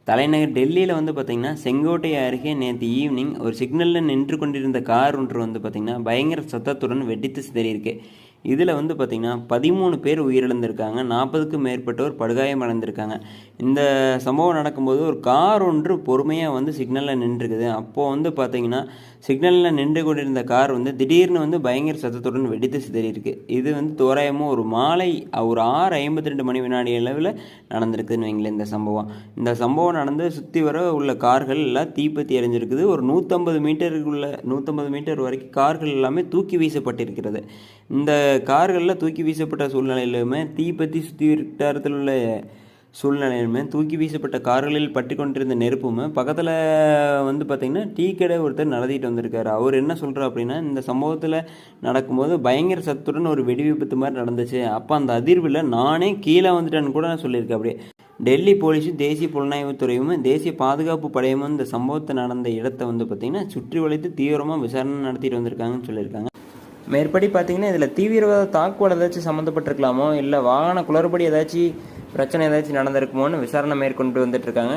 தலைநகர் டெல்லியில் வந்து பார்த்திங்கன்னா செங்கோட்டை அருகே நேற்று ஈவினிங் ஒரு சிக்னலில் நின்று கொண்டிருந்த கார் ஒன்று வந்து பார்த்திங்கன்னா பயங்கர சத்தத்துடன் வெடித்து சிதறியிருக்கு. இதில் வந்து பார்த்திங்கன்னா 13 பேர் உயிரிழந்திருக்காங்க, 40க்கும் மேற்பட்டோர் படுகாயம் அடைந்திருக்காங்க. இந்த சம்பவம் நடக்கும்போது ஒரு கார் ஒன்று பொறுமையாக வந்து சிக்னலில் நின்றுருக்குது. அப்போது வந்து பார்த்திங்கன்னா சிக்னலில் நின்று கொண்டிருந்த கார் வந்து திடீர்னு வந்து பயங்கர சத்தத்துடன் வெடித்து சிதறியிருக்கு. இது வந்து தோராயமாக ஒரு மாலை ஒரு 6:52 மணி வினாடி அளவில் நடந்திருக்குதுன்னு வைங்களேன் இந்த சம்பவம் நடந்து சுற்றி வர உள்ள கார்கள் எல்லாம் தீப்பற்றி எரிஞ்சிருக்குது. ஒரு 150 மீட்டர் வரைக்கும் கார்கள் எல்லாமே தூக்கி வீசப்பட்டிருக்கிறது. இந்த கார்களில் தூக்கி வீசப்பட்ட சூழ்நிலையிலுமே தீப்பற்றி சுற்றி வட்டாரத்தில் உள்ள சூழ்நிலையிலுமே தூக்கி வீசப்பட்ட கார்களில் பற்றி கொண்டிருந்த நெருப்புமே பக்கத்தில் வந்து பார்த்திங்கன்னா டீ கடை ஒருத்தர் நடத்திட்டு வந்திருக்காரு. அவர் என்ன சொல்கிறார் அப்படின்னா, இந்த சம்பவத்தில் நடக்கும்போது பயங்கர சத்துடன் ஒரு வெடி விபத்து மாதிரி நடந்துச்சு. அப்போ அந்த அதிர்வில் நானே கீழே வந்துட்டேன்னு கூட நான் சொல்லியிருக்கேன். அப்படியே டெல்லி போலீஸும் தேசிய புலனாய்வுத்துறையும் தேசிய பாதுகாப்பு படையும் இந்த சம்பவத்தை நடந்த இடத்தை வந்து பார்த்திங்கன்னா சுற்றி வளைத்து தீவிரமாக விசாரணை நடத்திட்டு வந்திருக்காங்கன்னு சொல்லியிருக்காங்க. மேற்படி பார்த்திங்கன்னா இதில் தீவிரவாத தாக்குதல் ஏதாச்சும் சம்மந்தப்பட்டிருக்கலாமோ, இல்லை வாகன குளறுபடி ஏதாச்சும் பிரச்சனை ஏதாச்சும் நடந்திருக்குமோன்னு விசாரணை மேற்கொண்டு வந்துட்டுருக்காங்க.